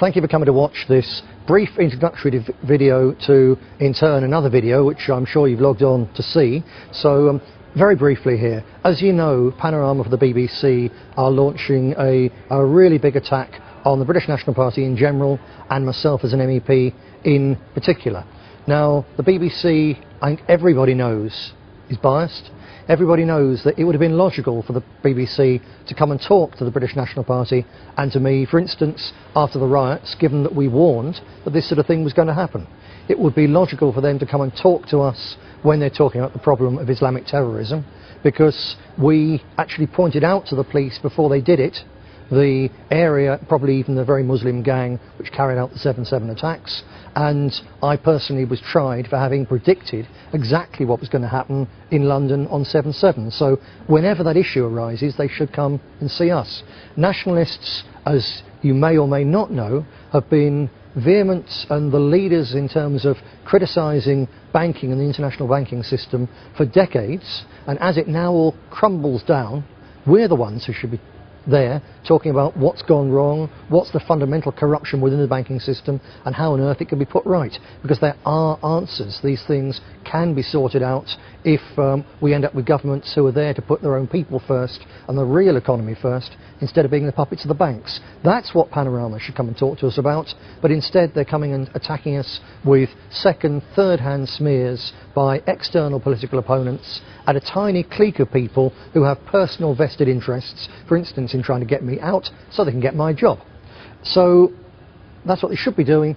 Thank you for coming to watch this brief introductory video to, in turn, another video which I'm sure you've logged on to see. So very briefly here, as you know, Panorama for the BBC are launching a really big attack on the British National Party in general and myself as an MEP in particular. Now, the BBC, I think everybody knows, is biased. Everybody knows that it would have been logical for the BBC to come and talk to the British National Party and to me, for instance, after the riots, given that we warned that this sort of thing was going to happen. It would be logical for them to come and talk to us when they're talking about the problem of Islamic terrorism, because we actually pointed out to the police before they did it the area, probably even the very Muslim gang which carried out the 7/7 attacks, and I personally was tried for having predicted exactly what was going to happen in London on 7/7. So whenever that issue arises, they should come and see us. Nationalists, as you may or may not know, have been vehement and the leaders in terms of criticising banking and the international banking system for decades, and as it now all crumbles down, we're the ones who should be there talking about what's gone wrong, what's the fundamental corruption within the banking system, and how on earth it can be put right, because there are answers. These things can be sorted out if we end up with governments who are there to put their own people first and the real economy first, instead of being the puppets of the banks. That's what Panorama should come and talk to us about, but instead they're coming and attacking us with second, third-hand smears by external political opponents and a tiny clique of people who have personal vested interests, for instance in trying to get me out so they can get my job. So that's what they should be doing,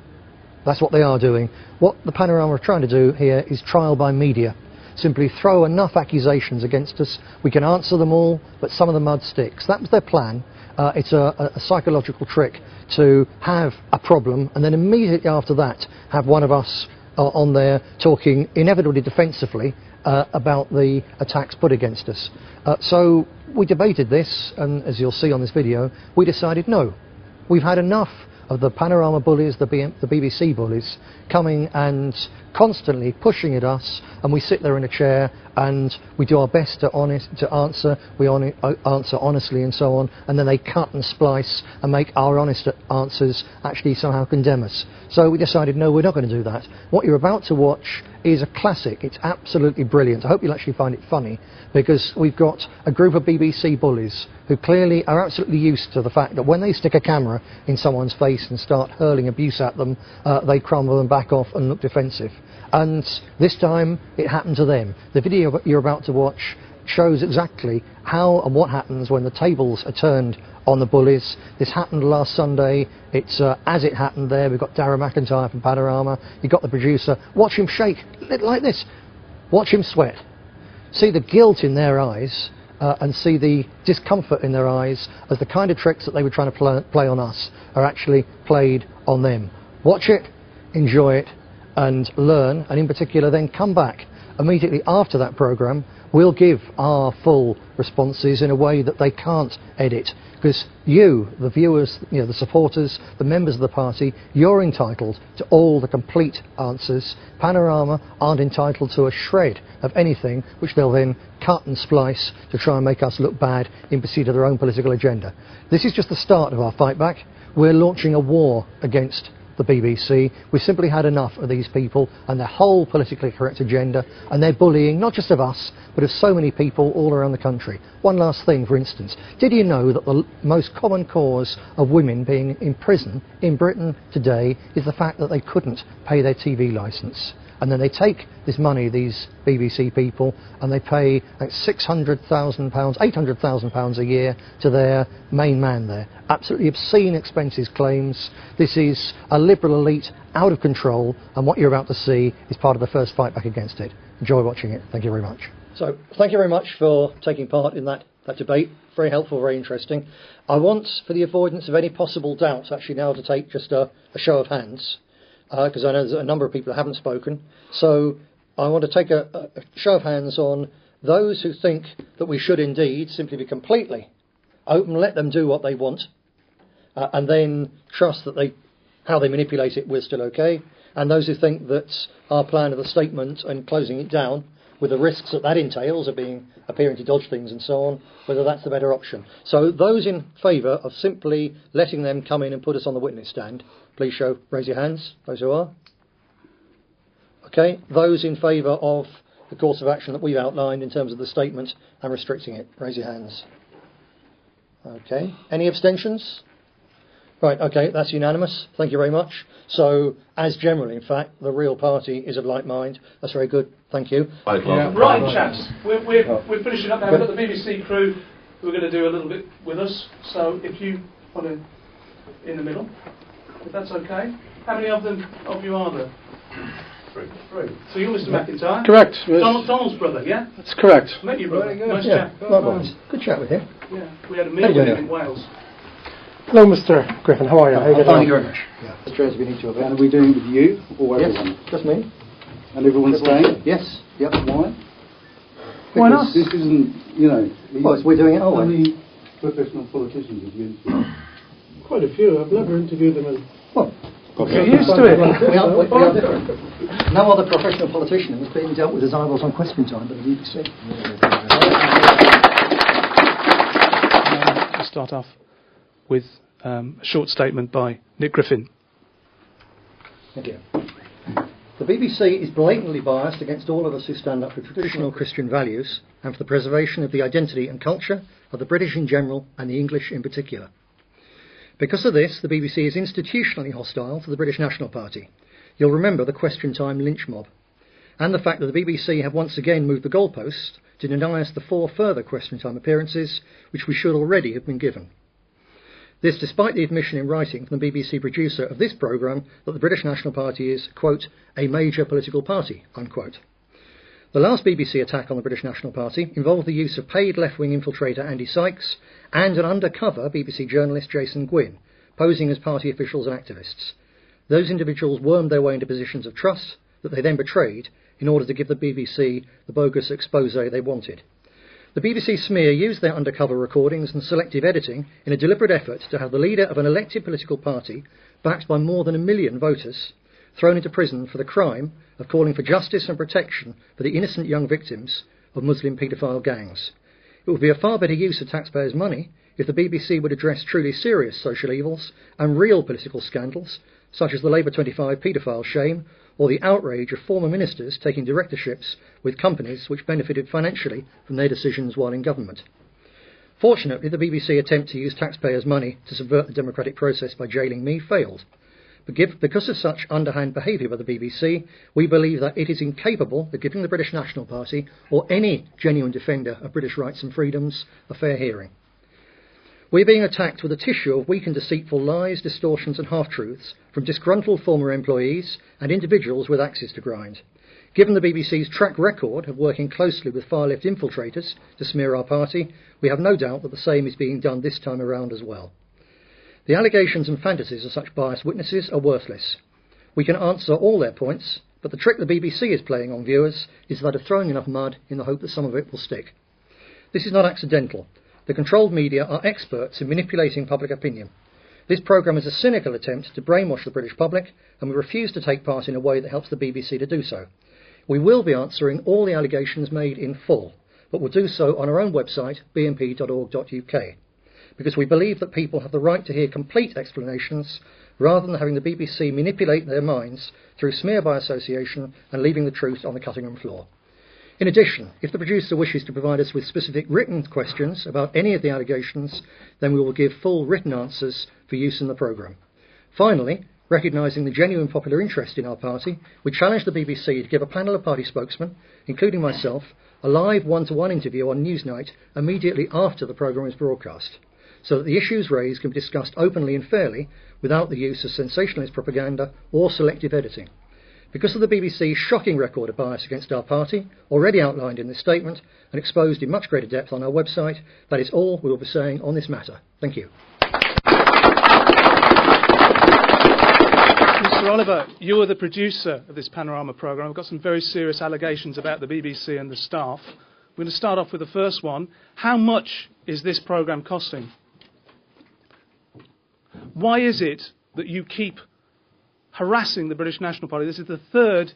that's what they are doing. What the Panorama are trying to do here is trial by media. Simply throw enough accusations against us, we can answer them all, but some of the mud sticks. That was their plan. It's a psychological trick to have a problem and then immediately after that have one of us on there talking inevitably defensively about the attacks put against us. So we debated this, and as you'll see on this video, we decided no, we've had enough of the Panorama bullies, the BBC bullies, coming and constantly pushing at us, and we sit there in a chair and we do our best to answer, we answer honestly and so on, and then they cut and splice and make our honest answers actually somehow condemn us. So we decided no, we're not going to do that. What you're about to watch is a classic. It's absolutely brilliant. I hope you'll actually find it funny, because we've got a group of BBC bullies who clearly are absolutely used to the fact that when they stick a camera in someone's face and start hurling abuse at them, they crumble and back off and look defensive. And this time it happened to them. The video you're about to watch shows exactly how and what happens when the tables are turned on the bullies. This happened last Sunday. It's as it happened there. We've got Darren McIntyre from Panorama. You've got the producer. Watch him shake like this. Watch him sweat. See the guilt in their eyes and see the discomfort in their eyes as the kind of tricks that they were trying to play on us are actually played on them. Watch it, enjoy it, and learn, and in particular then come back immediately after that programme. We'll give our full responses in a way that they can't edit, because you, the viewers, the supporters, the members of the party, you're entitled to all the complete answers. Panorama aren't entitled to a shred of anything which they'll then cut and splice to try and make us look bad in pursuit of their own political agenda. This is just the start of our fight back. We're launching a war against the BBC. We've simply had enough of these people and their whole politically correct agenda, and their bullying, not just of us, but of so many people all around the country. One last thing, for instance, did you know that the most common cause of women being in prison in Britain today is the fact that they couldn't pay their TV licence? And then they take this money, these BBC people, and they pay like £600,000, £800,000 a year to their main man there. Absolutely obscene expenses claims. This is a liberal elite out of control, and what you're about to see is part of the first fight back against it. Enjoy watching it. Thank you very much. So, thank you very much for taking part in that debate. Very helpful, very interesting. I want, for the avoidance of any possible doubts, actually now to take just a show of hands. Because I know there's a number of people who haven't spoken. So I want to take a show of hands on those who think that we should indeed simply be completely open, let them do what they want, and then trust that how they manipulate it, we're still okay. And those who think that our plan of the statement and closing it down with the risks that that entails of appearing to dodge things and so on, whether that's the better option. So those in favour of simply letting them come in and put us on the witness stand, please raise your hands, those who are. Okay, those in favour of the course of action that we've outlined in terms of the statement and restricting it, raise your hands. Okay, any abstentions? Right, okay, that's unanimous. Thank you very much. So, as generally, in fact, the real party is of like mind. That's very good. Thank you. Yeah. Right, chaps, we're finishing up now. We've got the BBC crew who are going to do a little bit with us. So, if you want to, in the middle, if that's okay. How many of you are there? Three. So you're Mr. McIntyre? Correct. Yes. Donald's brother, yeah? That's correct. Met your brother. Nice yeah, chap. likewise. Good chat with him. Yeah, we had a meal with him in Wales. Hello, Mr. Griffin. How are you? Thank you very much. Yeah. Mr. we need to And are we doing it with you or everyone? Yes, just me. And everyone's staying? Yes. Yep. Why? Why not? This isn't, Well, we're doing it, how aren't we? many professional politicians have you interviewed? Quite a few. I've never interviewed them as... Well, Get used to it. we are different. No other professional politician has been dealt with as I was on Question Time, but the BBC. To start off with a short statement by Nick Griffin. Thank you. The BBC is blatantly biased against all of us who stand up for traditional Christian values and for the preservation of the identity and culture of the British in general and the English in particular. Because of this, the BBC is institutionally hostile to the British National Party. You'll remember the Question Time lynch mob, and the fact that the BBC have once again moved the goalpost to deny us the 4 further Question Time appearances which we should already have been given. This despite the admission in writing from the BBC producer of this programme that the British National Party is, quote, a major political party, unquote. The last BBC attack on the British National Party involved the use of paid left-wing infiltrator Andy Sykes and an undercover BBC journalist Jason Gwynne, posing as party officials and activists. Those individuals wormed their way into positions of trust that they then betrayed in order to give the BBC the bogus expose they wanted. The BBC smear used their undercover recordings and selective editing in a deliberate effort to have the leader of an elected political party, backed by more than 1 million voters, thrown into prison for the crime of calling for justice and protection for the innocent young victims of Muslim paedophile gangs. It would be a far better use of taxpayers' money if the BBC would address truly serious social evils and real political scandals, such as the Labour 25 paedophile shame or the outrage of former ministers taking directorships with companies which benefited financially from their decisions while in government. Fortunately, the BBC attempt to use taxpayers' money to subvert the democratic process by jailing me failed. Because of such underhand behaviour by the BBC, we believe that it is incapable of giving the British National Party or any genuine defender of British rights and freedoms a fair hearing. We are being attacked with a tissue of weak and deceitful lies, distortions and half-truths from disgruntled former employees and individuals with axes to grind. Given the BBC's track record of working closely with far-left infiltrators to smear our party, we have no doubt that the same is being done this time around as well. The allegations and fantasies of such biased witnesses are worthless. We can answer all their points, but the trick the BBC is playing on viewers is that of throwing enough mud in the hope that some of it will stick. This is not accidental. The controlled media are experts in manipulating public opinion. This programme is a cynical attempt to brainwash the British public, and we refuse to take part in a way that helps the BBC to do so. We will be answering all the allegations made in full, but will do so on our own website, bnp.org.uk. Because we believe that people have the right to hear complete explanations rather than having the BBC manipulate their minds through smear by association and leaving the truth on the cutting room floor. In addition, if the producer wishes to provide us with specific written questions about any of the allegations, then we will give full written answers for use in the programme. Finally, recognising the genuine popular interest in our party, we challenge the BBC to give a panel of party spokesmen, including myself, a live one-to-one interview on Newsnight immediately after the programme is broadcast, so that the issues raised can be discussed openly and fairly without the use of sensationalist propaganda or selective editing. Because of the BBC's shocking record of bias against our party, already outlined in this statement and exposed in much greater depth on our website, that is all we will be saying on this matter. Thank you. Mr. Oliver, you are the producer of this Panorama programme. We've got some very serious allegations about the BBC and the staff. We're going to start off with the first one. How much is this programme costing? Why is it that you keep harassing the British National Party? This is the third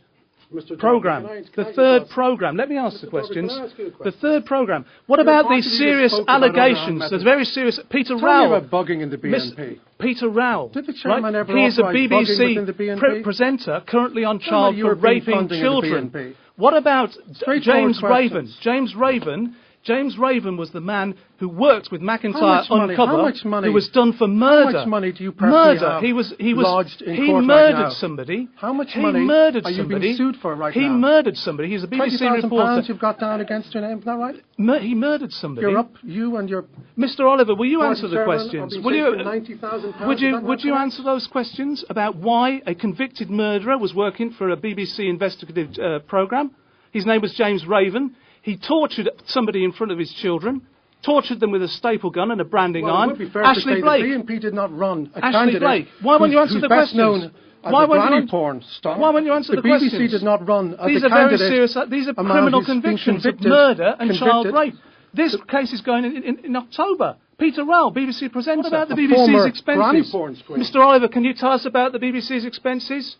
Mr. Programme. Can The I third just- programme. Let me ask the Mr. Douglas, questions. can I ask you a The question? third programme. What Your about party these leader serious spoke about allegations? underhand There's methods. very serious. Peter Tell me Rowell. about bugging in the BNP. Peter Rowell. Did the chairman ever He is a authorise bugging BBC within the BNP? presenter currently on Tell me trial the for European raping funding in the children. BNP. What about Straightforward James Raven? questions. James Raven was the man who worked with How McIntyre much money- Uncover, how much money- who was done for murder. How much money do you personally murder. have He was lodged in he court right murdered now? somebody. How much he money murdered are you somebody. being sued for right he now? murdered somebody. He's a BBC £20,000 reporter. you've got down against your name, is that right? He murdered somebody. You're up, you and your Mr. Oliver, will you party answer the chairman questions? are being Will chased you? for £90,000, Would is that you? not Would you correct? answer those questions about why a convicted murderer was working for a BBC investigative programme? His name was James Raven. He tortured somebody in front of his children, tortured them with a staple gun and a branding Well, it iron. would be fair to Ashley say Blake. the BNP did not run a Ashley candidate Blake. Why won't you answer who's the best questions? known as Why a won't you granny an- porn star. Why won't you answer the BBC questions? did not run as These a are very candidate. serious. These are a man criminal who's been convictions of convicted- murder and child convicted. rape. This case is going in October. Peter Rowell, BBC presenter. What about the A BBC's former expenses? granny porn screen. Mr. Oliver, can you tell us about the BBC's expenses?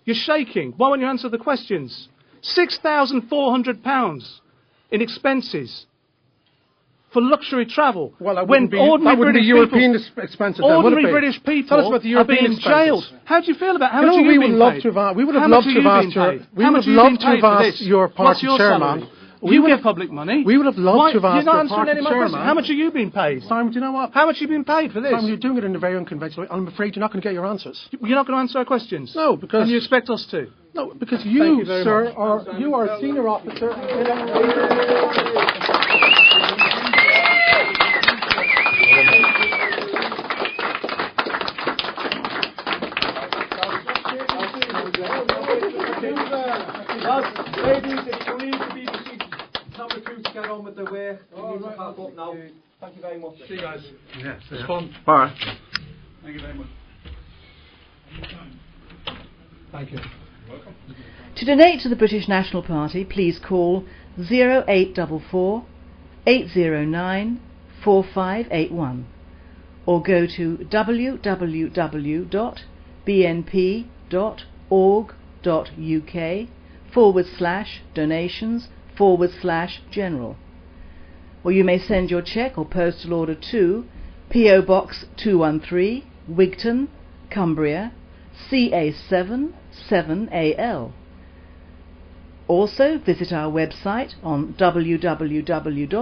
You're shaking. Why won't you answer the questions? £6,400 in expenses for luxury travel. Well, that when wouldn't be, ordinary that wouldn't be British European people, expenses. then, would ordinary it be? British people Tell us about the are being European jailed. expenses. How do you feel about how You much know, are we you would being love paid? to have. We would How have much loved are to you have being asked your. paid? We How would much have are you loved being to have paid for asked this? your What's party your chairman. salary? We You would get have public money. We would have loved Why- to have asked You're not your answering party any of my questions. chairman. How much are you being paid? Simon, do you know what? How much are you being paid for this? Simon, you're doing it in a very unconventional way. I'm afraid you're not going to get your answers. You're not going to answer our questions? No, because And you expect us to? no, because Thank you, you very sir, much. you are a senior officer. Ladies, if you leave the BBC camera crew to get on with their work, you need to pack up now. Thank you very much. See you guys. Yes, It's fun. Bye. Thank you very much. Thank you. To donate to the British National Party, please call 0844 809 4581 or go to www.bnp.org.uk/donations/general. Or you may send your cheque or postal order to P.O. Box 213, Wigton, Cumbria, CA7 7AL. Also visit our website on www.bnp.org.uk.